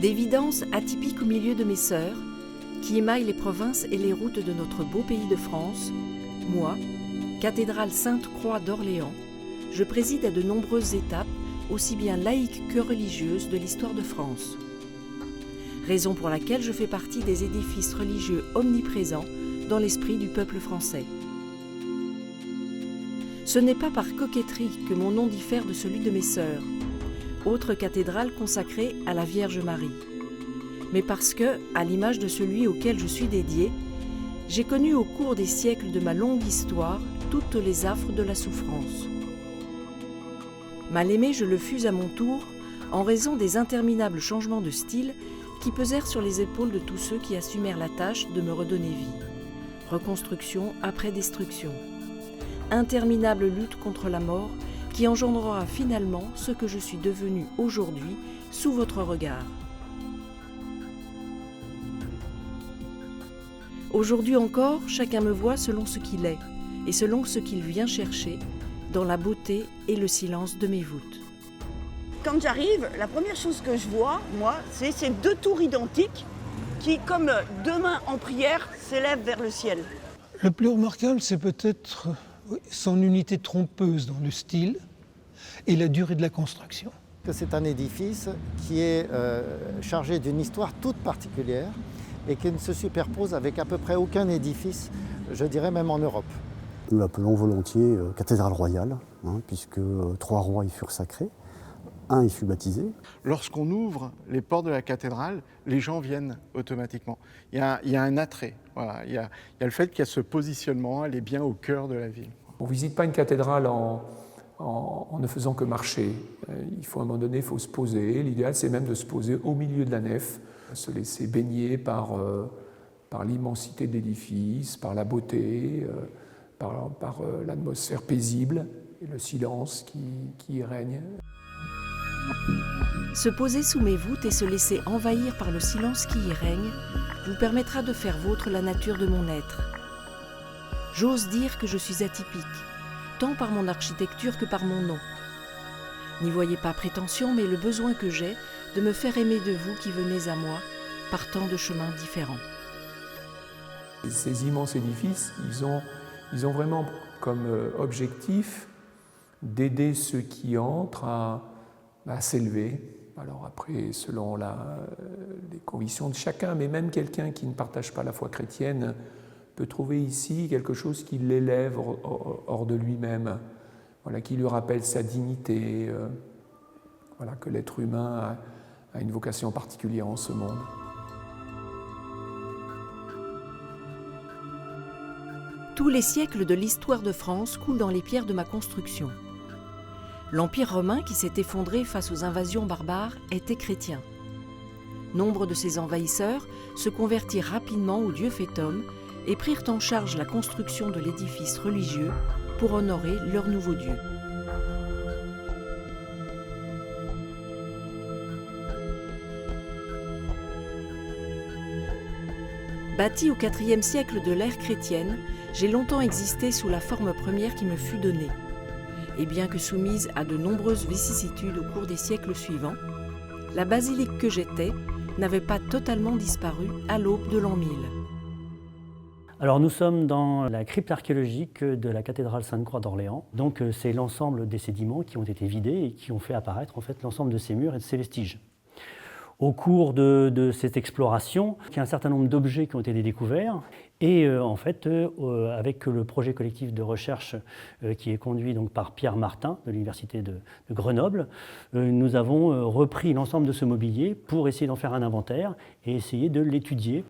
D'évidence atypique au milieu de mes sœurs, qui émaillent les provinces et les routes de notre beau pays de France, moi, cathédrale Sainte-Croix d'Orléans, je préside à de nombreuses étapes, aussi bien laïques que religieuses, de l'histoire de France. Raison pour laquelle je fais partie des édifices religieux omniprésents dans l'esprit du peuple français. Ce n'est pas par coquetterie que mon nom diffère de celui de mes sœurs, autre cathédrale consacrée à la Vierge Marie, mais parce que, à l'image de celui auquel je suis dédiée, j'ai connu au cours des siècles de ma longue histoire toutes les affres de la souffrance. Mal aimé, je le fus à mon tour en raison des interminables changements de style qui pesèrent sur les épaules de tous ceux qui assumèrent la tâche de me redonner vie. Reconstruction après destruction. Interminable lutte contre la mort qui engendrera finalement ce que je suis devenue aujourd'hui sous votre regard. Aujourd'hui encore, chacun me voit selon ce qu'il est et selon ce qu'il vient chercher dans la beauté et le silence de mes voûtes. Quand j'arrive, la première chose que je vois, moi, c'est ces deux tours identiques qui, comme deux mains en prière, s'élèvent vers le ciel. Le plus remarquable, c'est peut-être son unité trompeuse dans le style et la durée de la construction. C'est un édifice qui est chargé d'une histoire toute particulière et qui ne se superpose avec à peu près aucun édifice, je dirais même en Europe. Nous l'appelons volontiers cathédrale royale, puisque 3 rois y furent sacrés, 1 y fut baptisé. Lorsqu'on ouvre les portes de la cathédrale, les gens viennent automatiquement. Il y a un attrait, voilà. Il y a le fait qu'il y a ce positionnement, elle est bien au cœur de la ville. On ne visite pas une cathédrale en ne faisant que marcher. Il faut à un moment donné, il faut se poser. L'idéal, c'est même de se poser au milieu de la nef, se laisser baigner par l'immensité de l'édifice, par la beauté, par l'atmosphère paisible et le silence qui y règne. Se poser sous mes voûtes et se laisser envahir par le silence qui y règne vous permettra de faire vôtre la nature de mon être. J'ose dire que je suis atypique, tant par mon architecture que par mon nom. N'y voyez pas prétention, mais le besoin que j'ai de me faire aimer de vous qui venez à moi par tant de chemins différents. Ces immenses édifices, ils ont vraiment comme objectif d'aider ceux qui entrent à s'élever. Alors après, selon les convictions de chacun, mais même quelqu'un qui ne partage pas la foi chrétienne peut trouver ici quelque chose qui l'élève hors de lui-même, voilà, qui lui rappelle sa dignité, voilà, que l'être humain a une vocation particulière en ce monde. Tous les siècles de l'histoire de France coulent dans les pierres de ma construction. L'Empire romain qui s'est effondré face aux invasions barbares était chrétien. Nombre de ses envahisseurs se convertirent rapidement au Dieu fait homme et prirent en charge la construction de l'édifice religieux pour honorer leur nouveau Dieu. Bâti au IVe siècle de l'ère chrétienne, j'ai longtemps existé sous la forme première qui me fut donnée. Et bien que soumise à de nombreuses vicissitudes au cours des siècles suivants, la basilique que j'étais n'avait pas totalement disparu à l'aube de l'an 1000. Alors nous sommes dans la crypte archéologique de la cathédrale Sainte-Croix d'Orléans. Donc c'est l'ensemble des sédiments qui ont été vidés et qui ont fait apparaître en fait l'ensemble de ces murs et de ces vestiges. Au cours de cette exploration, il y a un certain nombre d'objets qui ont été découverts et en fait, avec le projet collectif de recherche qui est conduit donc par Pierre Martin de l'Université de Grenoble, nous avons repris l'ensemble de ce mobilier pour essayer d'en faire un inventaire et essayer de l'étudier.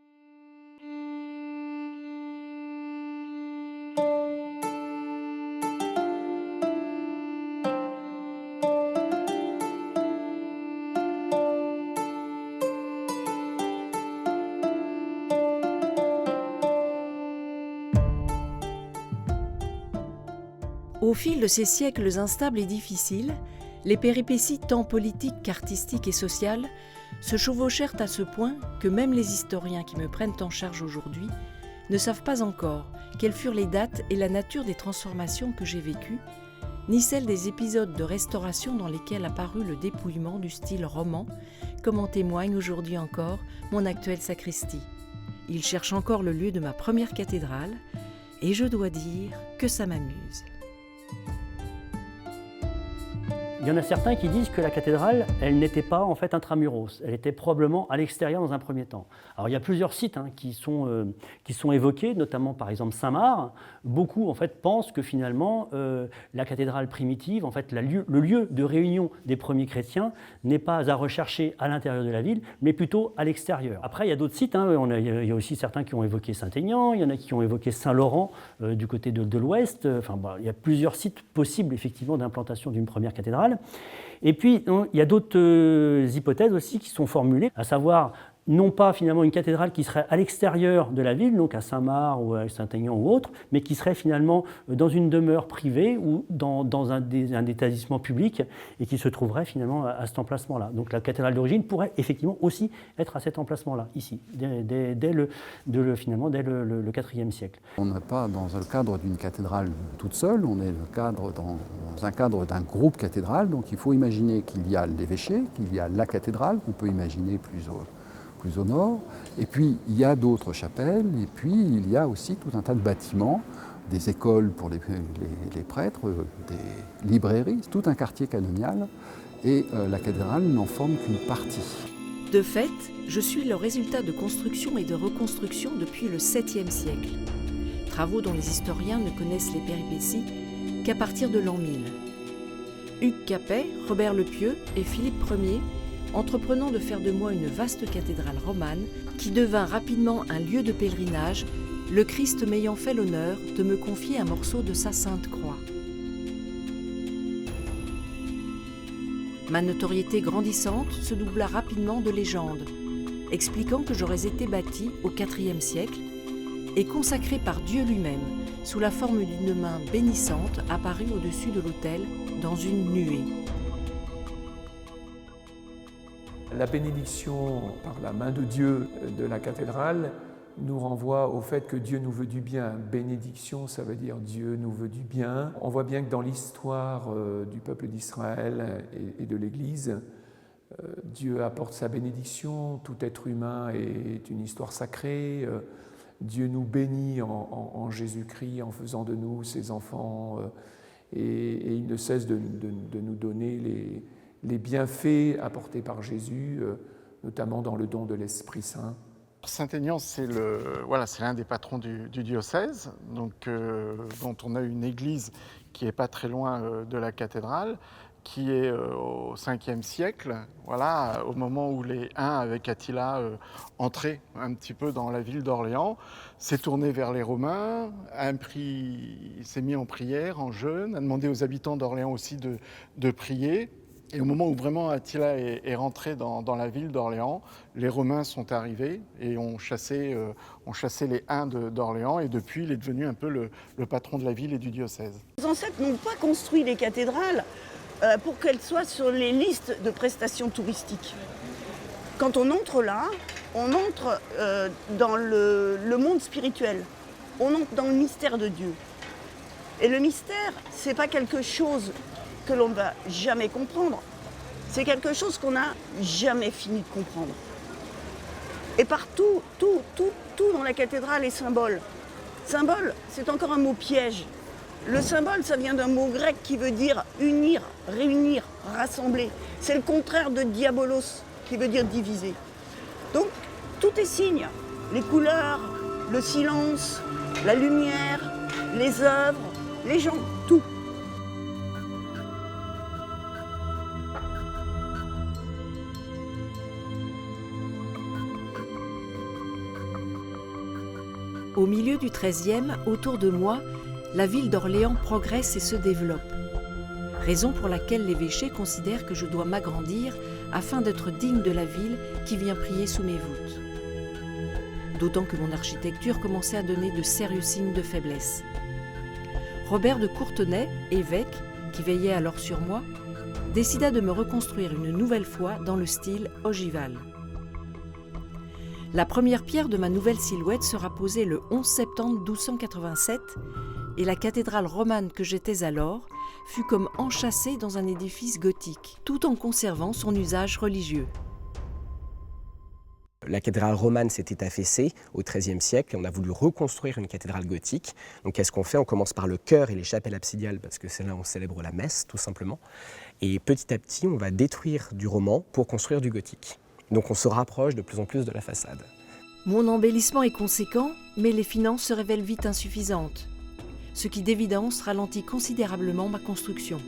Au fil de ces siècles instables et difficiles, les péripéties tant politiques qu'artistiques et sociales se chevauchèrent à ce point que même les historiens qui me prennent en charge aujourd'hui ne savent pas encore quelles furent les dates et la nature des transformations que j'ai vécues, ni celles des épisodes de restauration dans lesquels apparut le dépouillement du style roman comme en témoigne aujourd'hui encore mon actuelle sacristie. Il cherche encore le lieu de ma première cathédrale, et je dois dire que ça m'amuse. Il y en a certains qui disent que la cathédrale, elle n'était pas en fait intramuros, elle était probablement à l'extérieur dans un premier temps. Alors il y a plusieurs sites qui sont évoqués, notamment par exemple Saint-Marc. Beaucoup en fait pensent que finalement la cathédrale primitive, en fait le lieu de réunion des premiers chrétiens n'est pas à rechercher à l'intérieur de la ville, mais plutôt à l'extérieur. Après il y a d'autres sites, il y a aussi certains qui ont évoqué Saint-Aignan, il y en a qui ont évoqué Saint-Laurent du côté de l'ouest. Il y a plusieurs sites possibles effectivement d'implantation d'une première cathédrale. Et puis, il y a d'autres hypothèses aussi qui sont formulées, à savoir non pas finalement une cathédrale qui serait à l'extérieur de la ville, donc à Saint-Marc ou à Saint-Aignan ou autre, mais qui serait finalement dans une demeure privée ou dans un établissement public et qui se trouverait finalement à cet emplacement-là. Donc la cathédrale d'origine pourrait effectivement aussi être à cet emplacement-là, ici, dès le IVe siècle. On n'est pas dans le cadre d'une cathédrale toute seule, on est dans un cadre d'un groupe cathédral, donc il faut imaginer qu'il y a l'évêché, qu'il y a la cathédrale, qu'on peut imaginer plus au nord, et puis il y a d'autres chapelles, et puis il y a aussi tout un tas de bâtiments, des écoles pour les prêtres, des librairies, tout un quartier canonial, et la cathédrale n'en forme qu'une partie. De fait, je suis le résultat de construction et de reconstruction depuis le 7e siècle, travaux dont les historiens ne connaissent les péripéties qu'à partir de l'an 1000. Hugues Capet, Robert le Pieux et Philippe Ier entreprenant de faire de moi une vaste cathédrale romane qui devint rapidement un lieu de pèlerinage, le Christ m'ayant fait l'honneur de me confier un morceau de sa sainte croix. Ma notoriété grandissante se doubla rapidement de légendes, expliquant que j'aurais été bâti au IVe siècle et consacré par Dieu lui-même, sous la forme d'une main bénissante apparue au-dessus de l'autel dans une nuée. La bénédiction par la main de Dieu de la cathédrale nous renvoie au fait que Dieu nous veut du bien. Bénédiction, ça veut dire Dieu nous veut du bien. On voit bien que dans l'histoire du peuple d'Israël et de l'Église, Dieu apporte sa bénédiction. Tout être humain est une histoire sacrée. Dieu nous bénit en Jésus-Christ en faisant de nous ses enfants et il ne cesse de nous donner les bienfaits apportés par Jésus, notamment dans le don de l'Esprit Saint. Saint-Aignan, c'est l'un des patrons du diocèse, donc, dont on a une église qui n'est pas très loin de la cathédrale, qui est au 5e siècle, au moment où les Huns, avec Attila, entraient un petit peu dans la ville d'Orléans, s'est tourné vers les Romains, s'est mis en prière, en jeûne, a demandé aux habitants d'Orléans aussi de prier. Et au moment où vraiment Attila est rentré dans la ville d'Orléans, les Romains sont arrivés et ont chassé les Huns d'Orléans. Et depuis, il est devenu un peu le patron de la ville et du diocèse. Les ancêtres n'ont pas construit les cathédrales pour qu'elles soient sur les listes de prestations touristiques. Quand on entre là, on entre dans le monde spirituel. On entre dans le mystère de Dieu. Et le mystère, c'est pas quelque chose que l'on ne va jamais comprendre. C'est quelque chose qu'on n'a jamais fini de comprendre. Et partout, tout dans la cathédrale est symbole. Symbole, c'est encore un mot piège. Le symbole, ça vient d'un mot grec qui veut dire unir, réunir, rassembler. C'est le contraire de diabolos, qui veut dire diviser. Donc, tout est signe. Les couleurs, le silence, la lumière, les œuvres, les gens, tout. Au milieu du XIIIe, autour de moi, la ville d'Orléans progresse et se développe. Raison pour laquelle l'évêché considère que je dois m'agrandir afin d'être digne de la ville qui vient prier sous mes voûtes. D'autant que mon architecture commençait à donner de sérieux signes de faiblesse. Robert de Courtenay, évêque, qui veillait alors sur moi, décida de me reconstruire une nouvelle fois dans le style ogival. La première pierre de ma nouvelle silhouette sera posée le 11 septembre 1287 et la cathédrale romane que j'étais alors fut comme enchâssée dans un édifice gothique, tout en conservant son usage religieux. La cathédrale romane s'était affaissée au XIIIe siècle et on a voulu reconstruire une cathédrale gothique. Donc qu'est-ce qu'on fait? On commence par le chœur et les chapelles absidiales parce que c'est là où on célèbre la messe tout simplement. Et petit à petit, on va détruire du roman pour construire du gothique. Donc on se rapproche de plus en plus de la façade. Mon embellissement est conséquent, mais les finances se révèlent vite insuffisantes, ce qui d'évidence ralentit considérablement ma construction.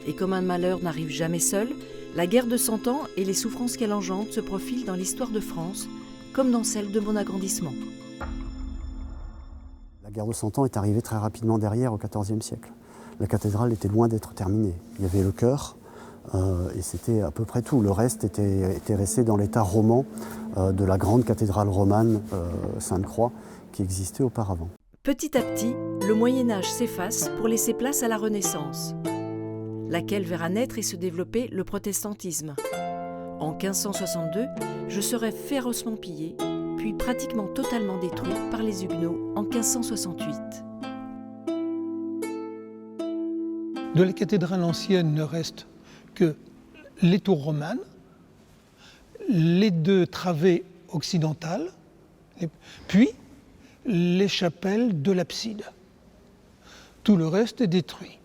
Et comme un malheur n'arrive jamais seul, la guerre de 100 ans et les souffrances qu'elle engendre se profilent dans l'histoire de France, comme dans celle de mon agrandissement. La guerre de 100 ans est arrivée très rapidement derrière, au XIVe siècle. La cathédrale était loin d'être terminée. Il y avait le chœur, et c'était à peu près tout. Le reste était resté dans l'état roman de la grande cathédrale romane Sainte-Croix qui existait auparavant. Petit à petit, le Moyen-Âge s'efface pour laisser place à la Renaissance, laquelle verra naître et se développer le protestantisme. En 1562, je serai férocement pillé, puis pratiquement totalement détruit par les Huguenots en 1568. De la cathédrale ancienne ne reste que les tours romanes, les 2 travées occidentales, puis les chapelles de l'abside. Tout le reste est détruit,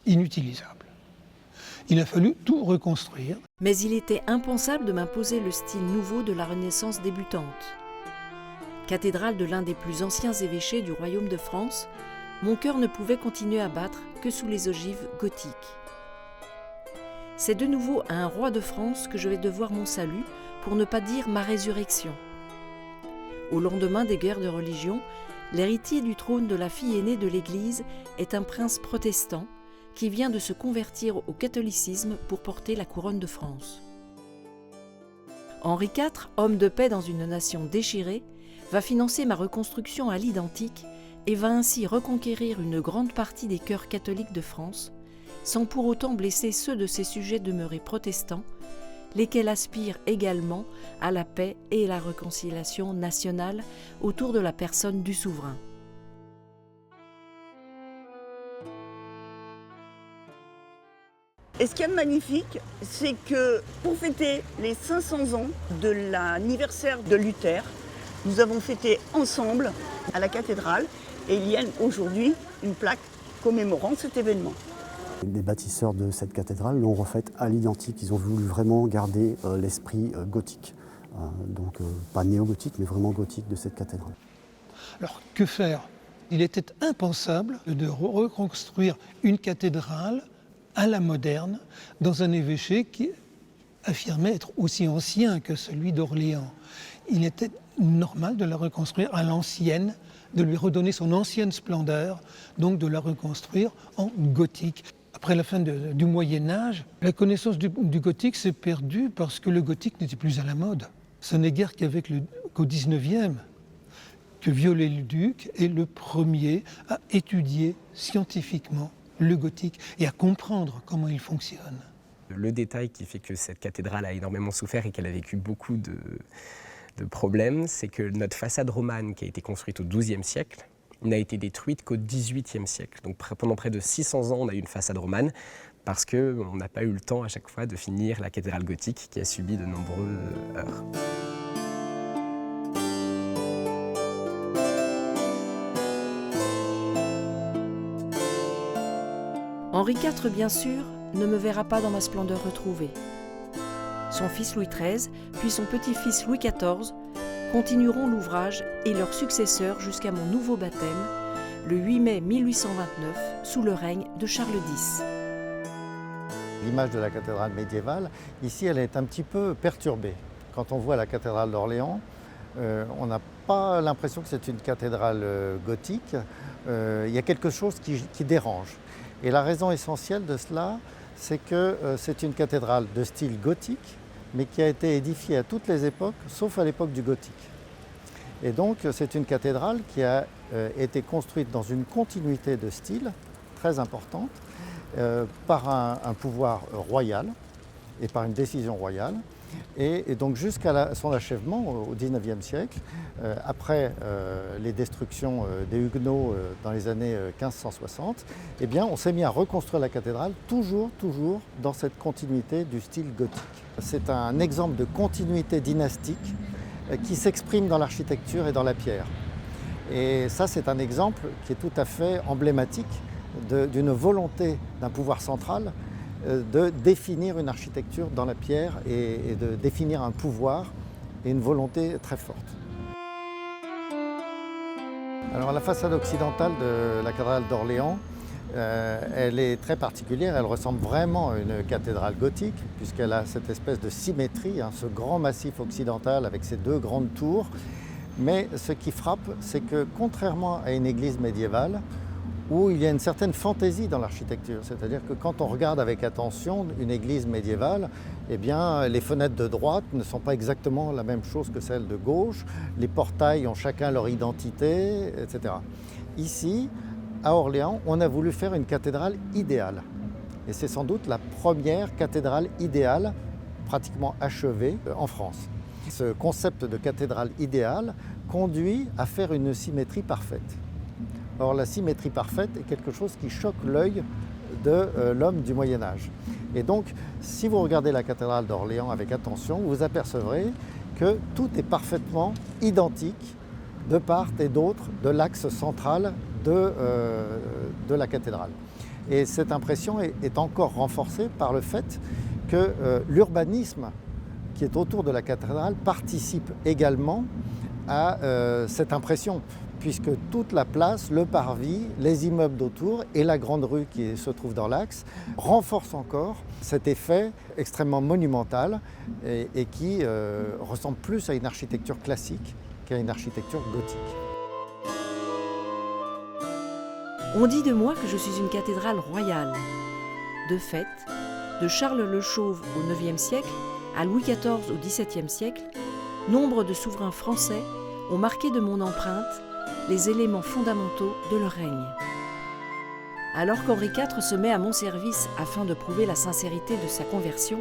inutilisable. Il a fallu tout reconstruire. Mais il était impensable de m'imposer le style nouveau de la Renaissance débutante. Cathédrale de l'un des plus anciens évêchés du royaume de France, mon cœur ne pouvait continuer à battre que sous les ogives gothiques. C'est de nouveau à un roi de France que je vais devoir mon salut, pour ne pas dire ma résurrection. Au lendemain des guerres de religion, l'héritier du trône de la fille aînée de l'Église est un prince protestant qui vient de se convertir au catholicisme pour porter la couronne de France. Henri IV, homme de paix dans une nation déchirée, va financer ma reconstruction à l'identique et va ainsi reconquérir une grande partie des cœurs catholiques de France, sans pour autant blesser ceux de ses sujets demeurés protestants, lesquels aspirent également à la paix et la réconciliation nationale autour de la personne du souverain. Et ce qu'il y a de magnifique, c'est que pour fêter les 500 ans de l'anniversaire de Luther, nous avons fêté ensemble à la cathédrale et il y a aujourd'hui une plaque commémorant cet événement. Les bâtisseurs de cette cathédrale l'ont refaite à l'identique. Ils ont voulu vraiment garder l'esprit gothique. Donc pas néo-gothique, mais vraiment gothique de cette cathédrale. Alors que faire? Il était impensable de reconstruire une cathédrale à la moderne dans un évêché qui affirmait être aussi ancien que celui d'Orléans. Il était normal de la reconstruire à l'ancienne, de lui redonner son ancienne splendeur, donc de la reconstruire en gothique. Après la fin du Moyen-Âge, la connaissance du gothique s'est perdue parce que le gothique n'était plus à la mode. Ce n'est guère qu'au XIXe que Viollet-le-Duc est le premier à étudier scientifiquement le gothique et à comprendre comment il fonctionne. Le détail qui fait que cette cathédrale a énormément souffert et qu'elle a vécu beaucoup de problèmes, c'est que notre façade romane qui a été construite au XIIe siècle n'a été détruite qu'au XVIIIe siècle. Donc pendant près de 600 ans, on a eu une façade romane parce qu'on n'a pas eu le temps à chaque fois de finir la cathédrale gothique qui a subi de nombreuses heurts. Henri IV, bien sûr, ne me verra pas dans ma splendeur retrouvée. Son fils Louis XIII, puis son petit-fils Louis XIV, continueront l'ouvrage et leurs successeurs jusqu'à mon nouveau baptême, le 8 mai 1829, sous le règne de Charles X. L'image de la cathédrale médiévale, ici, elle est un petit peu perturbée. Quand on voit la cathédrale d'Orléans, on n'a pas l'impression que c'est une cathédrale gothique. Il y a quelque chose qui dérange. Et la raison essentielle de cela, c'est que c'est une cathédrale de style gothique, mais qui a été édifiée à toutes les époques, sauf à l'époque du gothique. Et donc, c'est une cathédrale qui a été construite dans une continuité de style très importante, par un pouvoir royal et par une décision royale. Et donc jusqu'à son achèvement au XIXe siècle, après les destructions des Huguenots dans les années 1560, eh bien, on s'est mis à reconstruire la cathédrale toujours dans cette continuité du style gothique. C'est un exemple de continuité dynastique qui s'exprime dans l'architecture et dans la pierre. Et ça, c'est un exemple qui est tout à fait emblématique d'une volonté d'un pouvoir central de définir une architecture dans la pierre et de définir un pouvoir et une volonté très forte. Alors la façade occidentale de la cathédrale d'Orléans, elle est très particulière, elle ressemble vraiment à une cathédrale gothique puisqu'elle a cette espèce de symétrie, ce grand massif occidental avec ses deux grandes tours. Mais ce qui frappe, c'est que contrairement à une église médiévale, où il y a une certaine fantaisie dans l'architecture. C'est-à-dire que quand on regarde avec attention une église médiévale, eh bien, les fenêtres de droite ne sont pas exactement la même chose que celles de gauche, les portails ont chacun leur identité, etc. Ici, à Orléans, on a voulu faire une cathédrale idéale. Et c'est sans doute la première cathédrale idéale pratiquement achevée en France. Ce concept de cathédrale idéale conduit à faire une symétrie parfaite. Or, la symétrie parfaite est quelque chose qui choque l'œil de l'homme du Moyen-Âge. Et donc, si vous regardez la cathédrale d'Orléans avec attention, vous apercevrez que tout est parfaitement identique de part et d'autre de l'axe central de la cathédrale. Et cette impression est encore renforcée par le fait que l'urbanisme qui est autour de la cathédrale participe également à cette impression, puisque toute la place, le parvis, les immeubles d'autour et la grande rue qui se trouve dans l'axe renforcent encore cet effet extrêmement monumental et qui ressemble plus à une architecture classique qu'à une architecture gothique. On dit de moi que je suis une cathédrale royale. De fait, de Charles le Chauve au IXe siècle à Louis XIV au XVIIe siècle, nombre de souverains français ont marqué de mon empreinte les éléments fondamentaux de leur règne. Alors qu'Henri IV se met à mon service afin de prouver la sincérité de sa conversion,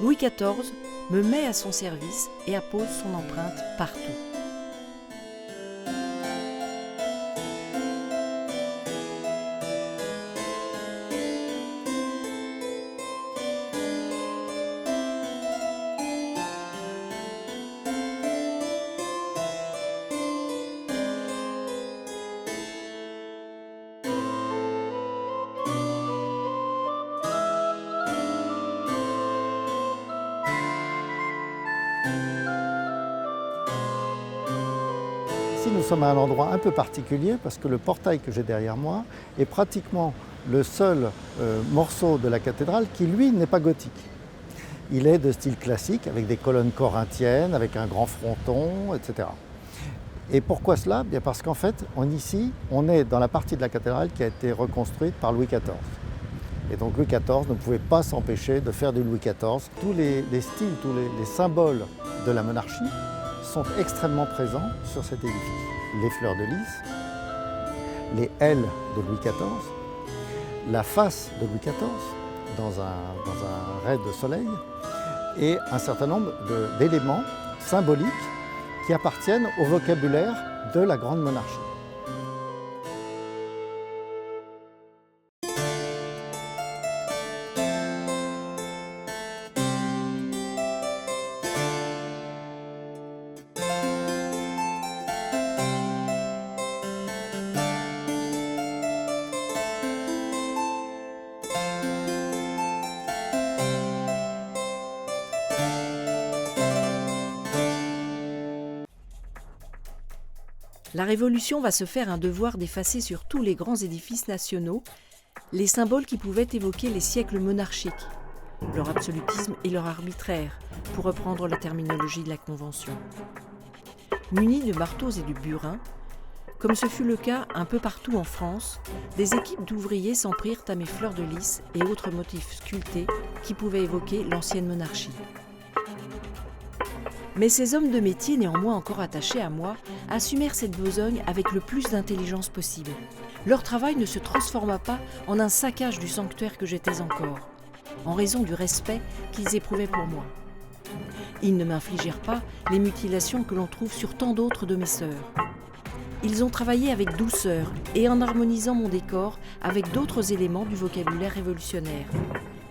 Louis XIV me met à son service et appose son empreinte partout. Ici, nous sommes à un endroit un peu particulier parce que le portail que j'ai derrière moi est pratiquement le seul morceau de la cathédrale qui, lui, n'est pas gothique. Il est de style classique, avec des colonnes corinthiennes, avec un grand fronton, etc. Et pourquoi cela? Bien parce qu'en fait, ici, on est dans la partie de la cathédrale qui a été reconstruite par Louis XIV. Et donc Louis XIV ne pouvait pas s'empêcher de faire du Louis XIV. Tous les styles, tous les symboles de la monarchie sont extrêmement présents sur cet édifice. Les fleurs de lys, les ailes de Louis XIV, la face de Louis XIV dans un raid de soleil et un certain nombre d'éléments symboliques qui appartiennent au vocabulaire de la grande monarchie. La Révolution va se faire un devoir d'effacer sur tous les grands édifices nationaux les symboles qui pouvaient évoquer les siècles monarchiques, leur absolutisme et leur arbitraire, pour reprendre la terminologie de la Convention. Munis de marteaux et de burins, comme ce fut le cas un peu partout en France, des équipes d'ouvriers s'en prirent à mes fleurs de lys et autres motifs sculptés qui pouvaient évoquer l'ancienne monarchie. Mais ces hommes de métier, néanmoins encore attachés à moi, assumèrent cette besogne avec le plus d'intelligence possible. Leur travail ne se transforma pas en un saccage du sanctuaire que j'étais encore, en raison du respect qu'ils éprouvaient pour moi. Ils ne m'infligèrent pas les mutilations que l'on trouve sur tant d'autres de mes sœurs. Ils ont travaillé avec douceur et en harmonisant mon décor avec d'autres éléments du vocabulaire révolutionnaire.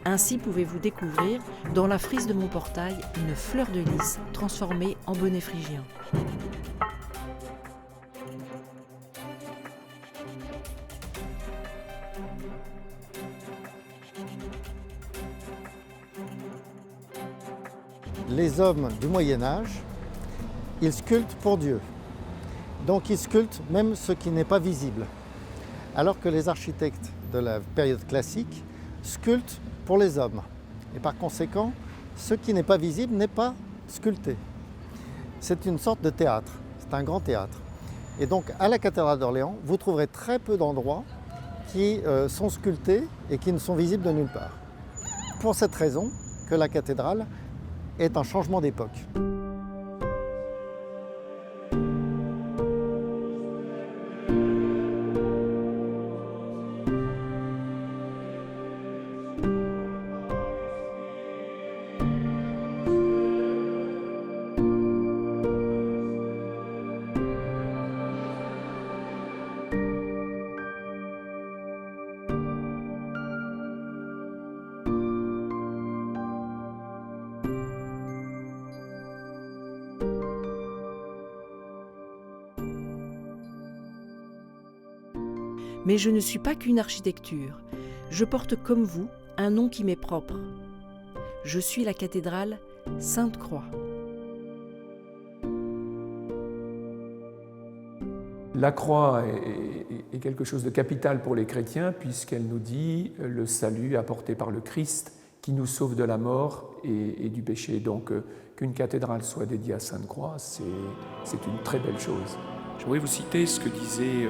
Ainsi pouvez-vous découvrir, dans la frise de mon portail, une fleur de lys transformée en bonnet phrygien. Les hommes du Moyen-Âge, ils sculptent pour Dieu. Donc ils sculptent même ce qui n'est pas visible. Alors que les architectes de la période classique sculptent pour les hommes. Et par conséquent, ce qui n'est pas visible n'est pas sculpté. C'est une sorte de théâtre, c'est un grand théâtre. Et donc à la cathédrale d'Orléans, vous trouverez très peu d'endroits qui sont sculptés et qui ne sont visibles de nulle part. Pour cette raison que la cathédrale est un changement d'époque. Mais je ne suis pas qu'une architecture. Je porte comme vous un nom qui m'est propre. Je suis la cathédrale Sainte-Croix. La croix est quelque chose de capital pour les chrétiens puisqu'elle nous dit le salut apporté par le Christ qui nous sauve de la mort et du péché. Donc qu'une cathédrale soit dédiée à Sainte-Croix, c'est une très belle chose. Je voudrais vous citer ce que disait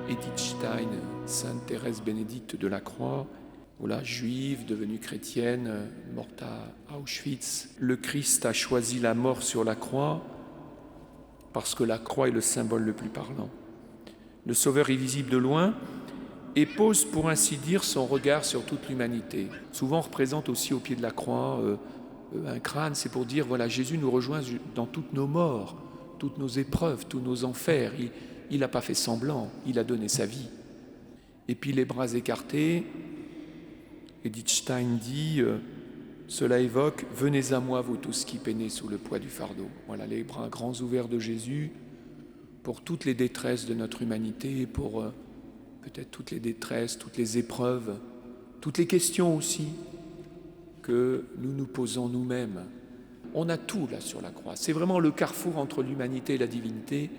Edith Stein, Sainte Thérèse Bénédicte de la Croix, voilà, juive, devenue chrétienne, morte à Auschwitz. Le Christ a choisi la mort sur la croix parce que la croix est le symbole le plus parlant. Le Sauveur est visible de loin et pose, pour ainsi dire, son regard sur toute l'humanité. Souvent, on représente aussi au pied de la croix un crâne, c'est pour dire, voilà, Jésus nous rejoint dans toutes nos morts, toutes nos épreuves, tous nos enfers. Il n'a pas fait semblant, il a donné sa vie. Et puis les bras écartés, Edith Stein dit, cela évoque « Venez à moi, vous tous qui peinez sous le poids du fardeau ». Voilà les bras grands ouverts de Jésus pour toutes les détresses de notre humanité, pour peut-être toutes les détresses, toutes les épreuves, toutes les questions aussi que nous nous posons nous-mêmes. On a tout là sur la croix. C'est vraiment le carrefour entre l'humanité et la divinité.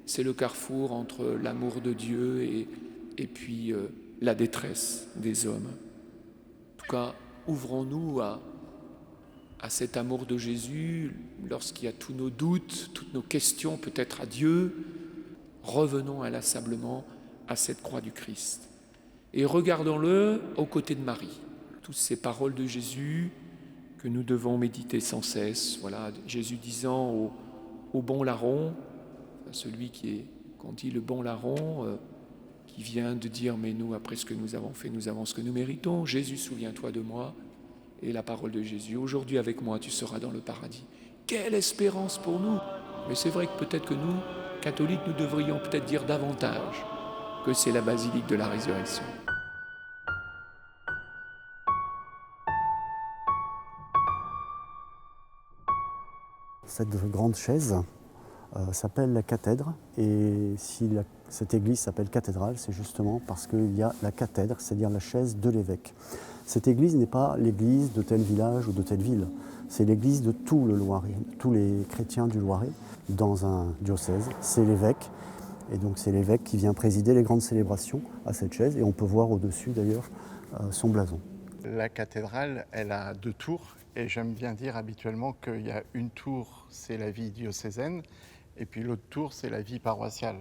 C'est le carrefour entre l'amour de Dieu et puis la détresse des hommes. En tout cas, ouvrons-nous à cet amour de Jésus lorsqu'il y a tous nos doutes, toutes nos questions peut-être à Dieu. Revenons inlassablement à cette croix du Christ. Et regardons-le aux côtés de Marie. Toutes ces paroles de Jésus que nous devons méditer sans cesse. Voilà, Jésus disant au bon larron, celui qu'on dit le bon larron, qui vient de dire « Mais nous, après ce que nous avons fait, nous avons ce que nous méritons. Jésus, souviens-toi de moi. » Et la parole de Jésus, « Aujourd'hui avec moi, tu seras dans le paradis. » Quelle espérance pour nous! Mais c'est vrai que peut-être que nous, catholiques, nous devrions peut-être dire davantage que c'est la basilique de la résurrection. Cette grande chaise s'appelle la cathèdre, et si cette église s'appelle cathédrale, c'est justement parce qu'il y a la cathèdre, c'est-à-dire la chaise de l'évêque. Cette église n'est pas l'église de tel village ou de telle ville, c'est l'église de tout le Loiret, tous les chrétiens du Loiret, dans un diocèse, c'est l'évêque, et donc c'est l'évêque qui vient présider les grandes célébrations à cette chaise, et on peut voir au-dessus d'ailleurs son blason. La cathédrale, elle a 2 tours, et j'aime bien dire habituellement qu'il y a une tour, c'est la vie diocésaine, et puis l'autre tour, c'est la vie paroissiale.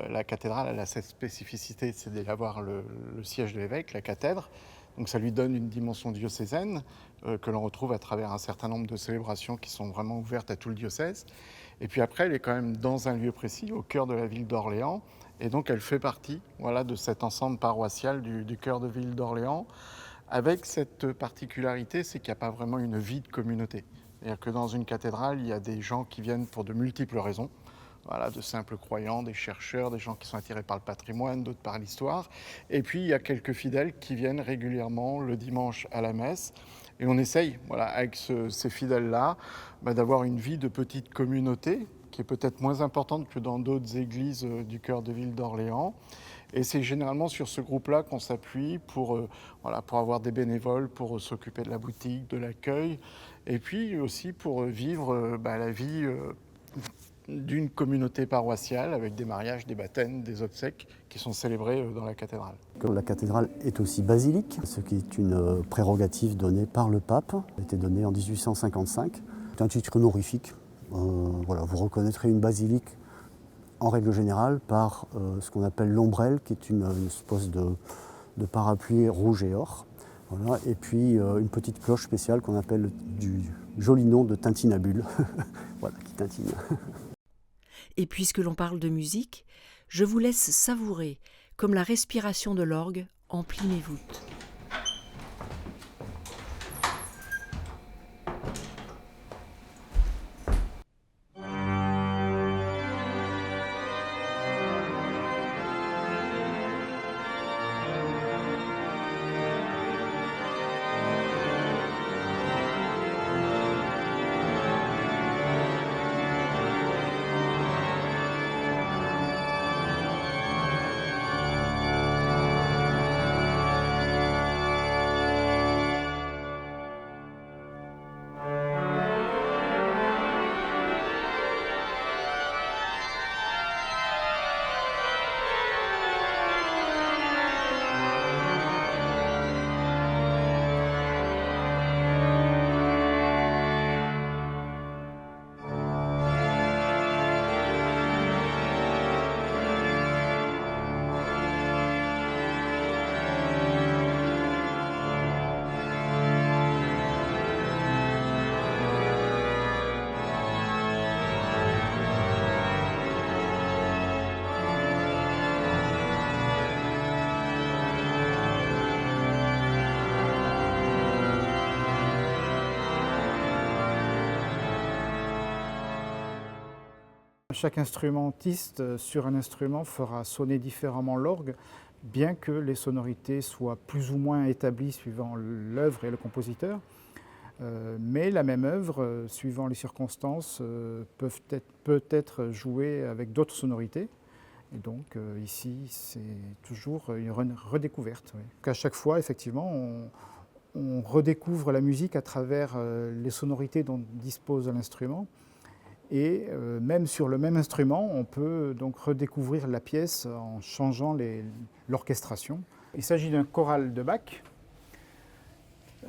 La cathédrale, elle a cette spécificité, c'est d'avoir le siège de l'évêque, la cathèdre. Donc ça lui donne une dimension diocésaine que l'on retrouve à travers un certain nombre de célébrations qui sont vraiment ouvertes à tout le diocèse. Et puis après, elle est quand même dans un lieu précis, au cœur de la ville d'Orléans. Et donc elle fait partie, voilà, de cet ensemble paroissial du cœur de ville d'Orléans, avec cette particularité, c'est qu'il n'y a pas vraiment une vie de communauté. C'est-à-dire que dans une cathédrale, il y a des gens qui viennent pour de multiples raisons. Voilà, de simples croyants, des chercheurs, des gens qui sont attirés par le patrimoine, d'autres par l'histoire. Et puis, il y a quelques fidèles qui viennent régulièrement le dimanche à la messe. Et on essaye, voilà, avec ces fidèles-là, d'avoir une vie de petite communauté qui est peut-être moins importante que dans d'autres églises du cœur de ville d'Orléans. Et c'est généralement sur ce groupe-là qu'on s'appuie pour avoir des bénévoles, pour s'occuper de la boutique, de l'accueil, et puis aussi pour vivre la vie d'une communauté paroissiale avec des mariages, des baptêmes, des obsèques qui sont célébrés dans la cathédrale. La cathédrale est aussi basilique, ce qui est une prérogative donnée par le pape. Elle a été donnée en 1855. C'est un titre honorifique. Vous reconnaîtrez une basilique en règle générale par ce qu'on appelle l'ombrelle, qui est une espèce de parapluie rouge et or. Voilà. Et puis une petite cloche spéciale qu'on appelle du joli nom de tintinabule, voilà, qui tintine. Et puisque l'on parle de musique, je vous laisse savourer, comme la respiration de l'orgue emplit mes voûtes. Chaque instrumentiste sur un instrument fera sonner différemment l'orgue, bien que les sonorités soient plus ou moins établies suivant l'œuvre et le compositeur. Mais la même œuvre, suivant les circonstances, peut être jouée avec d'autres sonorités. Et donc ici, c'est toujours une redécouverte. Oui. À chaque fois, effectivement, on redécouvre la musique à travers les sonorités dont dispose l'instrument. Et même sur le même instrument, on peut donc redécouvrir la pièce en changeant l'orchestration. Il s'agit d'un choral de Bach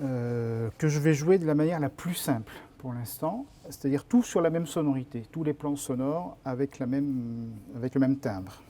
que je vais jouer de la manière la plus simple pour l'instant, c'est-à-dire tout sur la même sonorité, tous les plans sonores avec le même timbre.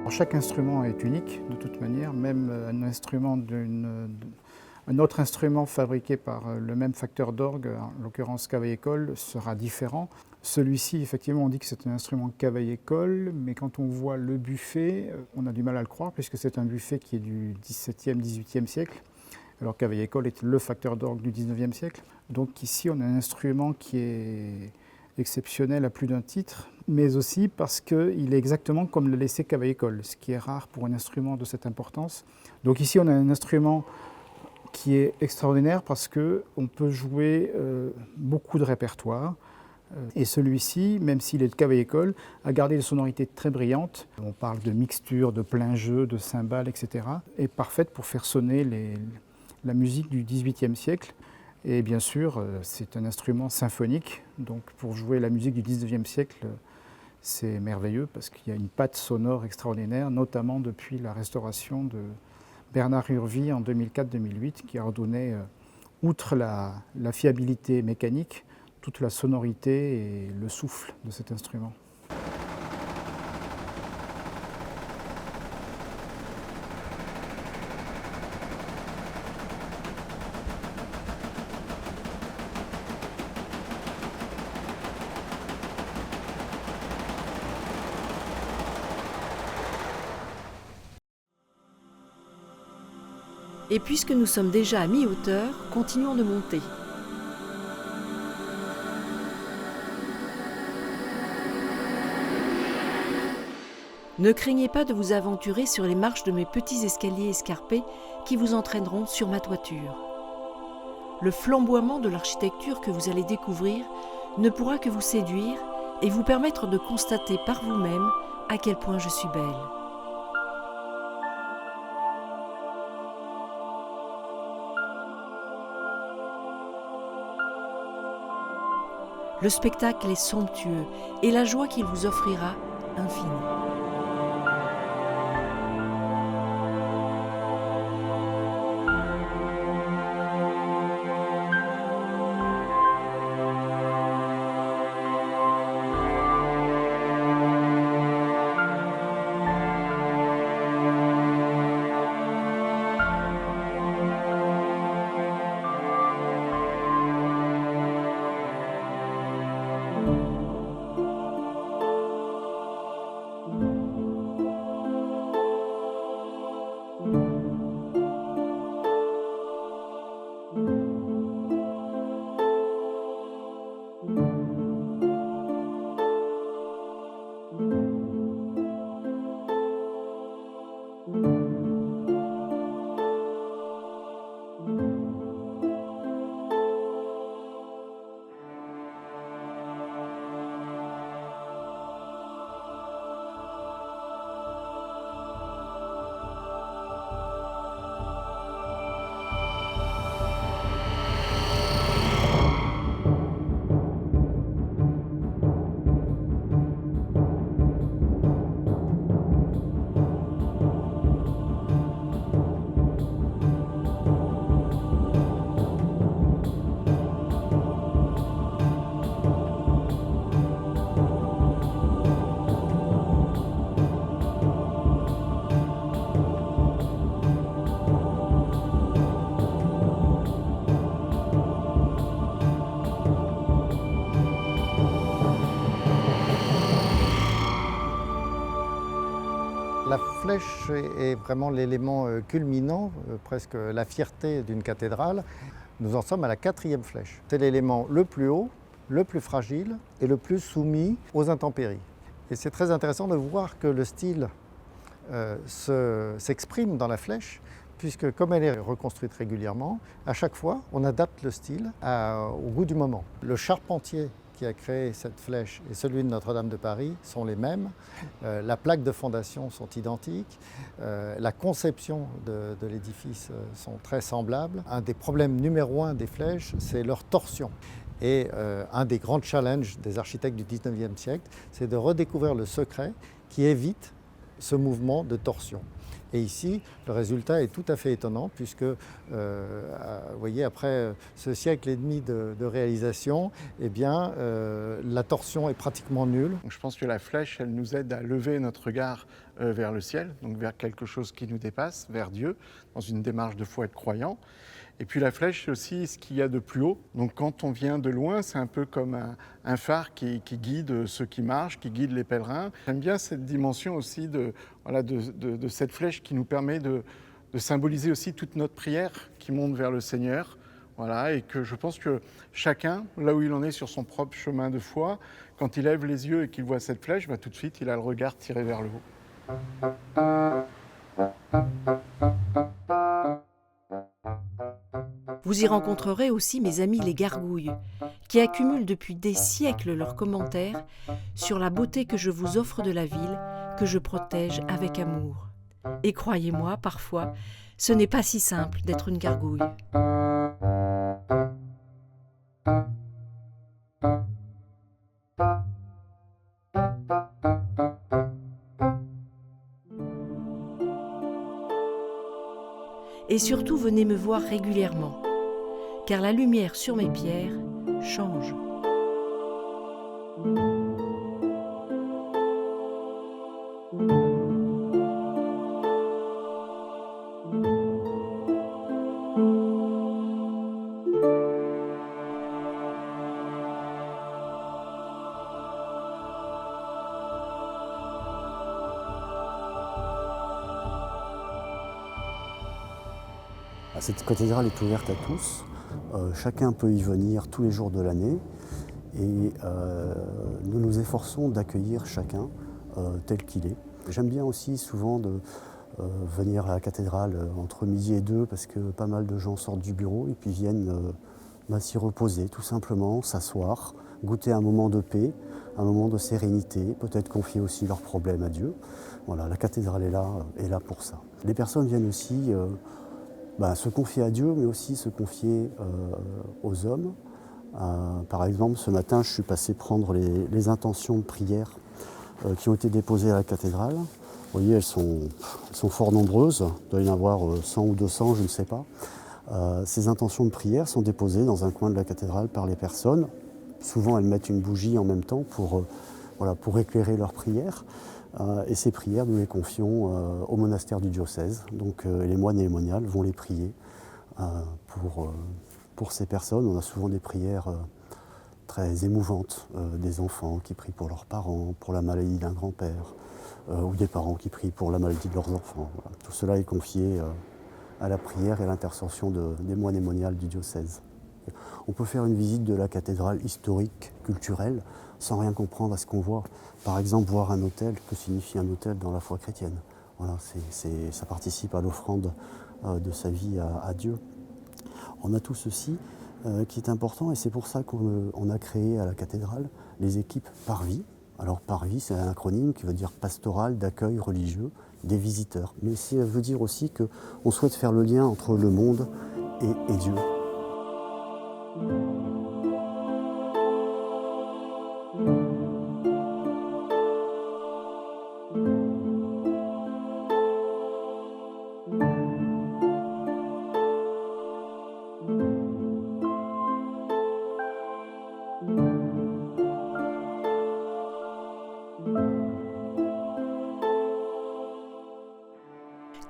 Chaque instrument est unique de toute manière, même un autre instrument fabriqué par le même facteur d'orgue, en l'occurrence Cavaillé-Coll, sera différent. Celui-ci, effectivement, on dit que c'est un instrument Cavaillé-Coll, mais quand on voit le buffet, on a du mal à le croire, puisque c'est un buffet qui est du XVIIe, XVIIIe siècle, alors Cavaillé-Coll est le facteur d'orgue du XIXe siècle. Donc ici, on a un instrument qui est exceptionnel à plus d'un titre, mais aussi parce qu'il est exactement comme le laissait Cavaillé-Coll, ce qui est rare pour un instrument de cette importance. Donc ici, on a un instrument qui est extraordinaire parce qu'on peut jouer beaucoup de répertoire. Et celui-ci, même s'il est de Cavaillé-Coll, a gardé des sonorités très brillantes. On parle de mixture, de plein jeu, de cymbales, etc. Et parfaite pour faire sonner la musique du XVIIIe siècle. Et bien sûr, c'est un instrument symphonique, donc pour jouer la musique du XIXe siècle, c'est merveilleux parce qu'il y a une patte sonore extraordinaire, notamment depuis la restauration de Bernard Urvy en 2004-2008, qui a redonné, outre la fiabilité mécanique, toute la sonorité et le souffle de cet instrument. Et puisque nous sommes déjà à mi-hauteur, continuons de monter. Ne craignez pas de vous aventurer sur les marches de mes petits escaliers escarpés qui vous entraîneront sur ma toiture. Le flamboiement de l'architecture que vous allez découvrir ne pourra que vous séduire et vous permettre de constater par vous-même à quel point je suis belle. Le spectacle est somptueux et la joie qu'il vous offrira infinie. La flèche est vraiment l'élément culminant, presque la fierté d'une cathédrale. Nous en sommes à la 4e flèche. C'est l'élément le plus haut, le plus fragile et le plus soumis aux intempéries. Et c'est très intéressant de voir que le style s'exprime dans la flèche, puisque comme elle est reconstruite régulièrement, à chaque fois, on adapte le style au goût du moment. Le charpentier qui a créé cette flèche et celui de Notre-Dame de Paris sont les mêmes. La plaque de fondation sont identiques. La conception de l'édifice sont très semblables. Un des problèmes numéro 1 des flèches, c'est leur torsion. Et un des grands challenges des architectes du 19e siècle, c'est de redécouvrir le secret qui évite ce mouvement de torsion. Et ici, le résultat est tout à fait étonnant puisque, vous voyez, après ce siècle et demi de réalisation, eh bien, la torsion est pratiquement nulle. Je pense que la flèche, elle nous aide à lever notre regard vers le ciel, donc vers quelque chose qui nous dépasse, vers Dieu, dans une démarche de foi et de croyant. Et puis la flèche, c'est aussi ce qu'il y a de plus haut. Donc quand on vient de loin, c'est un peu comme un phare qui guide ceux qui marchent, qui guide les pèlerins. J'aime bien cette dimension aussi de cette flèche qui nous permet de symboliser aussi toute notre prière qui monte vers le Seigneur. Voilà, et que je pense que chacun, là où il en est sur son propre chemin de foi, quand il lève les yeux et qu'il voit cette flèche, tout de suite, il a le regard tiré vers le haut. Vous y rencontrerez aussi mes amis les gargouilles, qui accumulent depuis des siècles leurs commentaires sur la beauté que je vous offre de la ville, que je protège avec amour. Et croyez-moi, parfois, ce n'est pas si simple d'être une gargouille. Et surtout, venez me voir régulièrement, car la lumière sur mes pierres change. Cette cathédrale est ouverte à tous. Chacun peut y venir tous les jours de l'année. Et nous nous efforçons d'accueillir chacun tel qu'il est. J'aime bien aussi souvent de venir à la cathédrale entre midi et 2 parce que pas mal de gens sortent du bureau et puis viennent s'y reposer tout simplement, s'asseoir, goûter un moment de paix, un moment de sérénité, peut-être confier aussi leurs problèmes à Dieu. Voilà, la cathédrale est là pour ça. Les personnes viennent aussi se confier à Dieu mais aussi se confier aux hommes. Par exemple, ce matin, je suis passé prendre les intentions de prière qui ont été déposées à la cathédrale. Vous voyez, elles sont fort nombreuses, il doit y en avoir 100 ou 200, je ne sais pas. Ces intentions de prière sont déposées dans un coin de la cathédrale par les personnes. Souvent, elles mettent une bougie en même temps pour éclairer leurs prières. Et ces prières, nous les confions au monastère du diocèse. Donc les moines et les moniales vont les prier pour ces personnes. On a souvent des prières très émouvantes, des enfants qui prient pour leurs parents, pour la maladie d'un grand-père, ou des parents qui prient pour la maladie de leurs enfants. Voilà. Tout cela est confié à la prière et à l'intercession des moines et moniales du diocèse. On peut faire une visite de la cathédrale historique, culturelle, sans rien comprendre à ce qu'on voit. Par exemple, voir un autel, que signifie un autel dans la foi chrétienne. Voilà, ça participe à l'offrande de sa vie à Dieu. On a tout ceci qui est important et c'est pour ça qu'on a créé à la cathédrale les équipes Parvis. Alors Parvis, c'est un acronyme qui veut dire pastoral d'accueil religieux des visiteurs. Mais ça veut dire aussi qu'on souhaite faire le lien entre le monde et Dieu.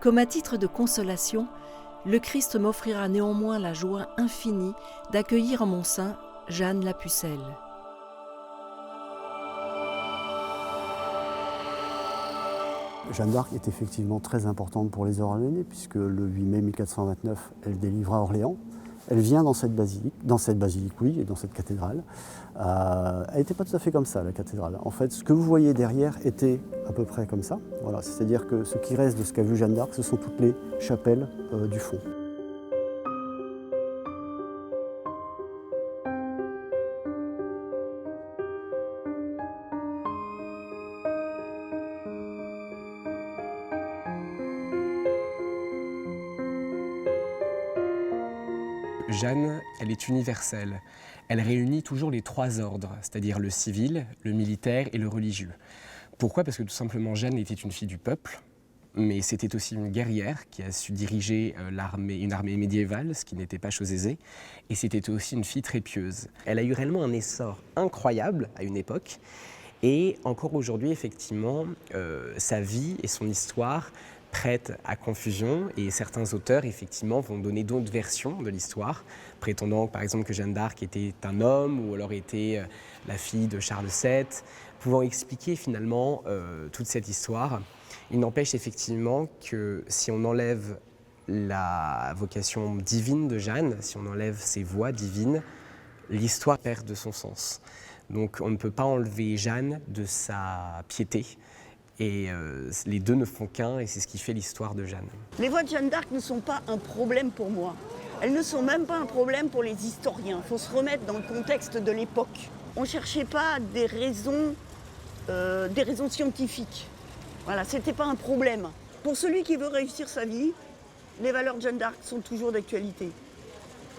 Comme à titre de consolation, le Christ m'offrira néanmoins la joie infinie d'accueillir en mon sein Jeanne la Pucelle. Jeanne d'Arc est effectivement très importante pour les Orléanais puisque le 8 mai 1429, elle délivra Orléans. Elle vient dans cette basilique, oui, et dans cette cathédrale. Elle n'était pas tout à fait comme ça, la cathédrale. En fait, ce que vous voyez derrière était à peu près comme ça. Voilà, c'est-à-dire que ce qui reste de ce qu'a vu Jeanne d'Arc, ce sont toutes les chapelles du fond. Jeanne, elle est universelle. Elle réunit toujours les trois ordres, c'est-à-dire le civil, le militaire et le religieux. Pourquoi ? Parce que tout simplement, Jeanne était une fille du peuple, mais c'était aussi une guerrière qui a su diriger une armée médiévale, ce qui n'était pas chose aisée, et c'était aussi une fille très pieuse. Elle a eu réellement un essor incroyable à une époque, et encore aujourd'hui, effectivement, sa vie et son histoire prête à confusion et certains auteurs effectivement vont donner d'autres versions de l'histoire, prétendant par exemple que Jeanne d'Arc était un homme ou alors était la fille de Charles VII, pouvant expliquer finalement toute cette histoire. Il n'empêche effectivement que si on enlève la vocation divine de Jeanne, si on enlève ses voix divines, l'histoire perd de son sens. Donc on ne peut pas enlever Jeanne de sa piété. Et les deux ne font qu'un, et c'est ce qui fait l'histoire de Jeanne. Les voix de Jeanne d'Arc ne sont pas un problème pour moi. Elles ne sont même pas un problème pour les historiens. Il faut se remettre dans le contexte de l'époque. On ne cherchait pas des raisons scientifiques. Voilà, ce n'était pas un problème. Pour celui qui veut réussir sa vie, les valeurs de Jeanne d'Arc sont toujours d'actualité.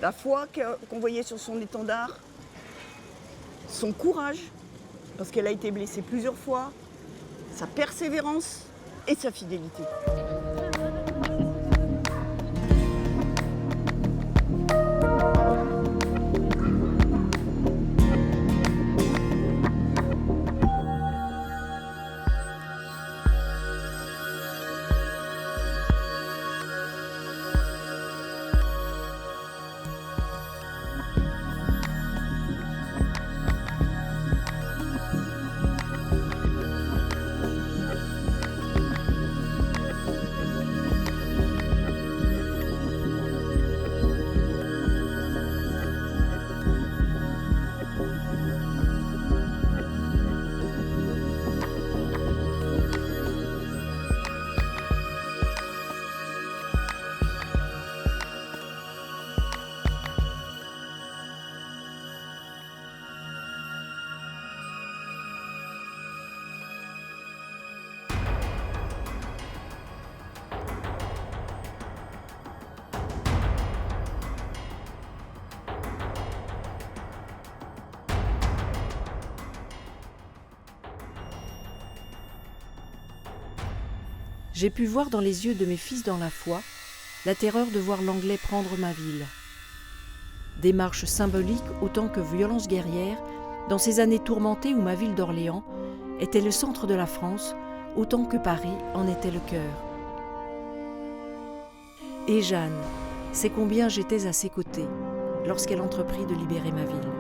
La foi qu'on voyait sur son étendard, son courage, parce qu'elle a été blessée plusieurs fois, sa persévérance et sa fidélité. j'ai pu voir dans les yeux de mes fils dans la foi la terreur de voir l'Anglais prendre ma ville. Démarche symbolique autant que violence guerrière dans ces années tourmentées où ma ville d'Orléans était le centre de la France autant que Paris en était le cœur. Et Jeanne, c'est combien j'étais à ses côtés lorsqu'elle entreprit de libérer ma ville.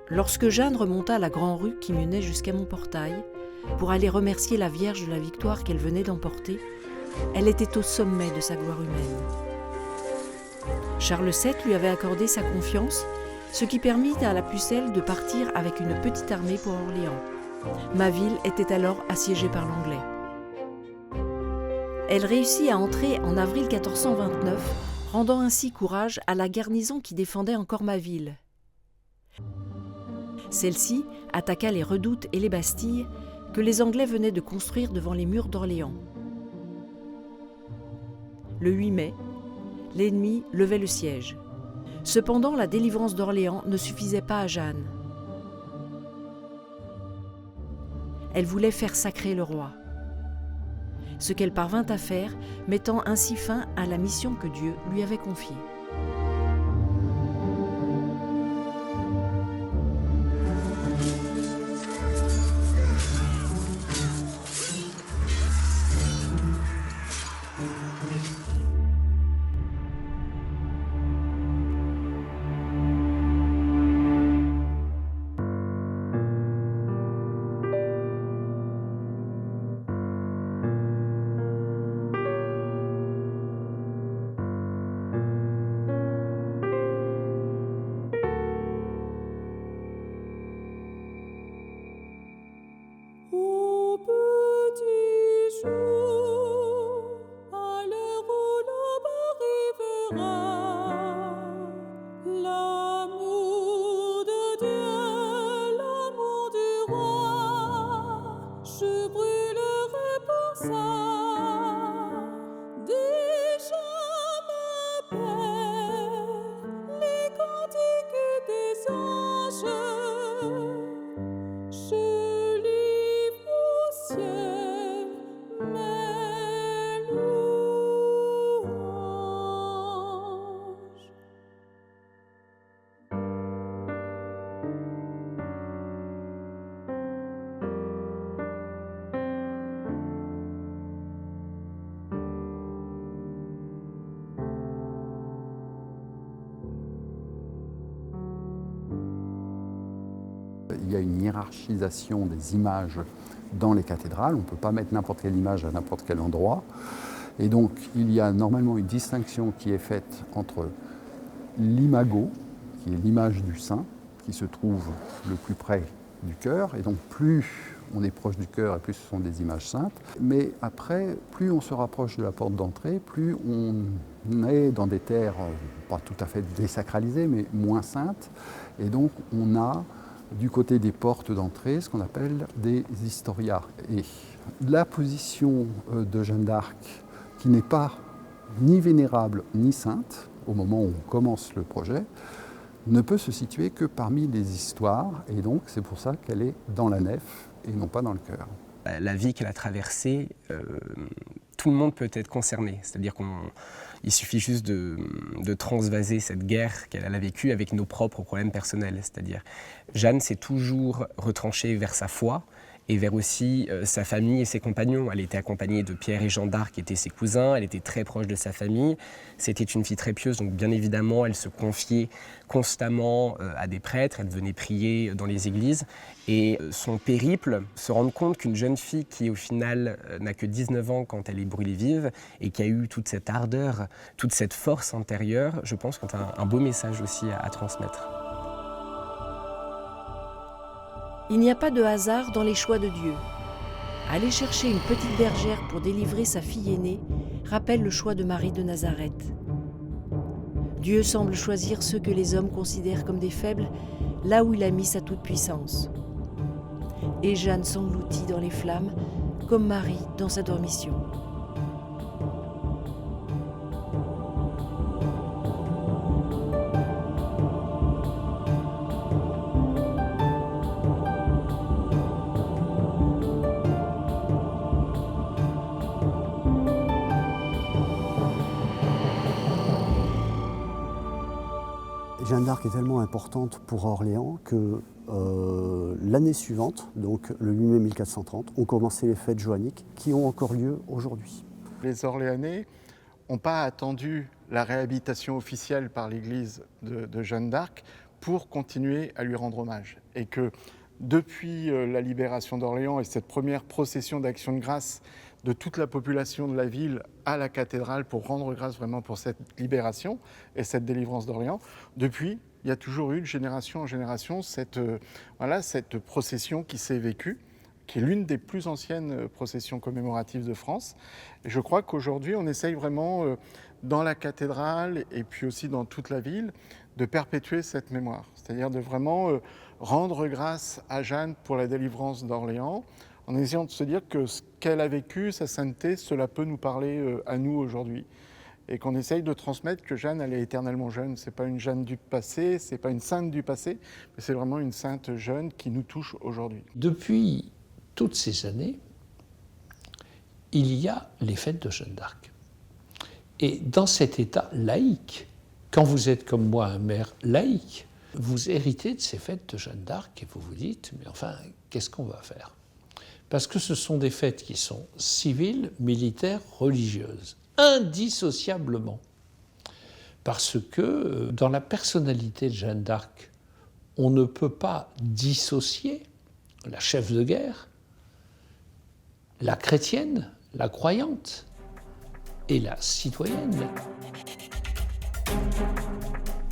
Lorsque Jeanne remonta la grande rue qui menait jusqu'à mon portail, pour aller remercier la Vierge de la victoire qu'elle venait d'emporter, elle était au sommet de sa gloire humaine. Charles VII lui avait accordé sa confiance, ce qui permit à la Pucelle de partir avec une petite armée pour Orléans. Ma ville était alors assiégée par l'Anglais. Elle réussit à entrer en avril 1429, rendant ainsi courage à la garnison qui défendait encore ma ville. Celle-ci attaqua les redoutes et les bastilles que les Anglais venaient de construire devant les murs d'Orléans. Le 8 mai, l'ennemi levait le siège. Cependant, la délivrance d'Orléans ne suffisait pas à Jeanne. Elle voulait faire sacrer le roi. Ce qu'elle parvint à faire, mettant ainsi fin à la mission que Dieu lui avait confiée. Il y a une hiérarchisation des images dans les cathédrales. On ne peut pas mettre n'importe quelle image à n'importe quel endroit. Et donc, il y a normalement une distinction qui est faite entre l'imago, qui est l'image du saint, qui se trouve le plus près du cœur. Et donc, plus on est proche du cœur et plus ce sont des images saintes. Mais après, plus on se rapproche de la porte d'entrée, plus on est dans des terres pas tout à fait désacralisées, mais moins saintes. Et donc, on a du côté des portes d'entrée, ce qu'on appelle des historias. Et la position de Jeanne d'Arc, qui n'est pas ni vénérable ni sainte, au moment où on commence le projet, ne peut se situer que parmi les histoires, et donc c'est pour ça qu'elle est dans la nef et non pas dans le chœur. La vie qu'elle a traversée, tout le monde peut être concerné, c'est-à-dire qu'il suffit juste de transvaser cette guerre qu'elle a vécue avec nos propres problèmes personnels. C'est-à-dire, Jeanne s'est toujours retranchée vers sa foi et vers aussi sa famille et ses compagnons. Elle était accompagnée de Pierre et Jean d'Arc, qui étaient ses cousins, elle était très proche de sa famille. C'était une fille très pieuse, donc bien évidemment, elle se confiait constamment à des prêtres, elle venait prier dans les églises. Et son périple, se rendre compte qu'une jeune fille qui au final n'a que 19 ans quand elle est brûlée vive et qui a eu toute cette ardeur, toute cette force intérieure, je pense qu'on a un beau message aussi à transmettre. Il n'y a pas de hasard dans les choix de Dieu. Aller chercher une petite bergère pour délivrer sa fille aînée rappelle le choix de Marie de Nazareth. Dieu semble choisir ceux que les hommes considèrent comme des faibles, là où il a mis sa toute-puissance. Et Jeanne s'engloutit dans les flammes, comme Marie dans sa dormition. Jeanne d'Arc est tellement importante pour Orléans que l'année suivante, donc le 8 mai 1430, ont commencé les fêtes joanniques qui ont encore lieu aujourd'hui. Les Orléanais n'ont pas attendu la réhabilitation officielle par l'Église de Jeanne d'Arc pour continuer à lui rendre hommage. Et que depuis la libération d'Orléans et cette première procession d'action de grâce de toute la population de la ville à la cathédrale pour rendre grâce vraiment pour cette libération et cette délivrance d'Orléans, depuis, il y a toujours eu de génération en génération cette procession qui s'est vécue, qui est l'une des plus anciennes processions commémoratives de France. Et je crois qu'aujourd'hui, on essaye vraiment, dans la cathédrale et puis aussi dans toute la ville, de perpétuer cette mémoire. C'est-à-dire de vraiment rendre grâce à Jeanne pour la délivrance d'Orléans, en essayant de se dire que ce qu'elle a vécu, sa sainteté, cela peut nous parler à nous aujourd'hui. Et qu'on essaye de transmettre que Jeanne, elle est éternellement jeune. Ce n'est pas une Jeanne du passé, ce n'est pas une sainte du passé, mais c'est vraiment une sainte jeune qui nous touche aujourd'hui. Depuis toutes ces années, il y a les fêtes de Jeanne d'Arc. Et dans cet état laïque, quand vous êtes comme moi un maire laïque, vous héritez de ces fêtes de Jeanne d'Arc et vous vous dites, mais enfin, qu'est-ce qu'on va faire ? Parce que ce sont des fêtes qui sont civiles, militaires, religieuses, indissociablement. Parce que dans la personnalité de Jeanne d'Arc, on ne peut pas dissocier la chef de guerre, la chrétienne, la croyante et la citoyenne.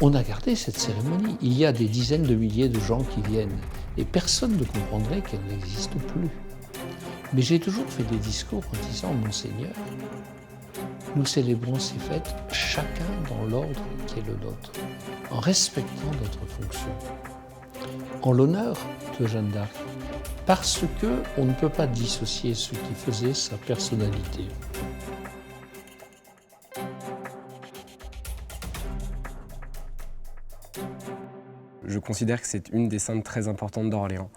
On a gardé cette cérémonie. Il y a des dizaines de milliers de gens qui viennent et personne ne comprendrait qu'elle n'existe plus. Mais j'ai toujours fait des discours en disant « Monseigneur, nous célébrons ces fêtes chacun dans l'ordre qui est le nôtre, en respectant notre fonction, en l'honneur de Jeanne d'Arc, parce qu'on ne peut pas dissocier ce qui faisait sa personnalité. » Je considère que c'est une des saintes très importantes d'Orléans.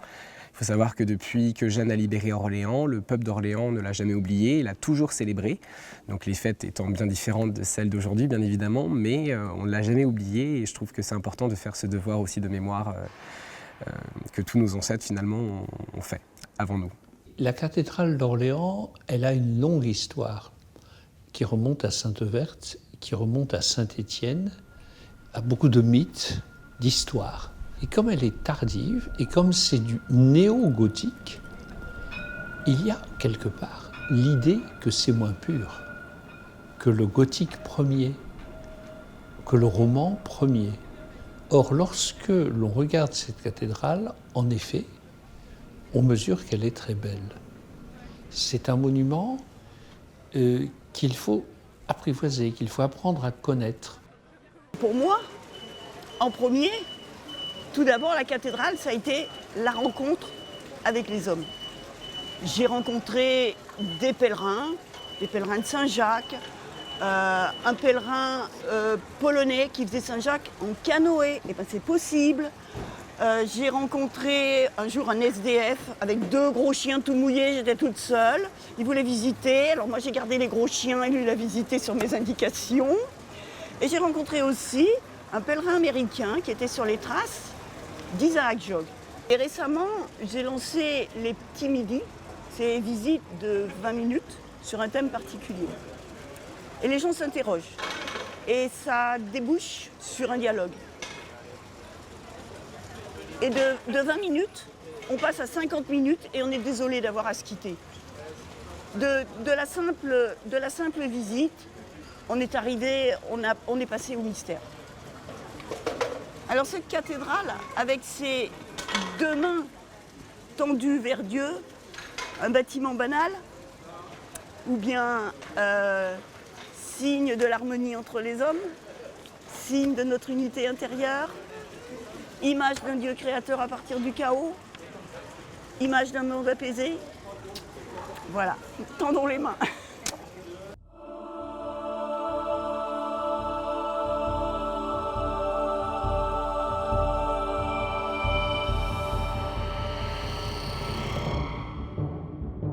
Il faut savoir que depuis que Jeanne a libéré Orléans, le peuple d'Orléans ne l'a jamais oublié, il a toujours célébré. Donc les fêtes étant bien différentes de celles d'aujourd'hui, bien évidemment, mais on ne l'a jamais oublié et je trouve que c'est important de faire ce devoir aussi de mémoire que tous nos ancêtres finalement ont fait avant nous. La cathédrale d'Orléans, elle a une longue histoire qui remonte à Sainte-Verte, qui remonte à Saint-Étienne, à beaucoup de mythes, d'histoires. Et comme elle est tardive, et comme c'est du néo-gothique, il y a quelque part l'idée que c'est moins pur, que le gothique premier, que le roman premier. Or, lorsque l'on regarde cette cathédrale, en effet, on mesure qu'elle est très belle. C'est un monument qu'il faut apprivoiser, qu'il faut apprendre à connaître. Pour moi, en premier, tout d'abord, la cathédrale, ça a été la rencontre avec les hommes. J'ai rencontré des pèlerins de Saint-Jacques, un pèlerin polonais qui faisait Saint-Jacques en canoë. Et ben, c'est possible. J'ai rencontré un jour un SDF avec 2 gros chiens tout mouillés, j'étais toute seule. Il voulait visiter, alors moi j'ai gardé les gros chiens et lui il a visité sur mes indications. Et j'ai rencontré aussi un pèlerin américain qui était sur les traces d'Isaac Jogues. Et récemment, j'ai lancé les petits midis, ces visites de 20 minutes sur un thème particulier. Et les gens s'interrogent. Et ça débouche sur un dialogue. Et de 20 minutes, on passe à 50 minutes et on est désolé d'avoir à se quitter. De la simple visite, on est arrivé, on est passé au mystère. Alors cette cathédrale, avec ses deux mains tendues vers Dieu, un bâtiment banal, ou bien signe de l'harmonie entre les hommes, signe de notre unité intérieure, image d'un Dieu créateur à partir du chaos, image d'un monde apaisé. Voilà, tendons les mains.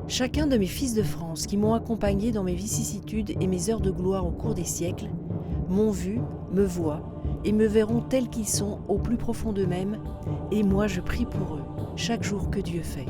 Chacun de mes fils de France qui m'ont accompagné dans mes vicissitudes et mes heures de gloire au cours des siècles m'ont vu, me voient et me verront tels qu'ils sont au plus profond d'eux-mêmes, et moi je prie pour eux chaque jour que Dieu fait.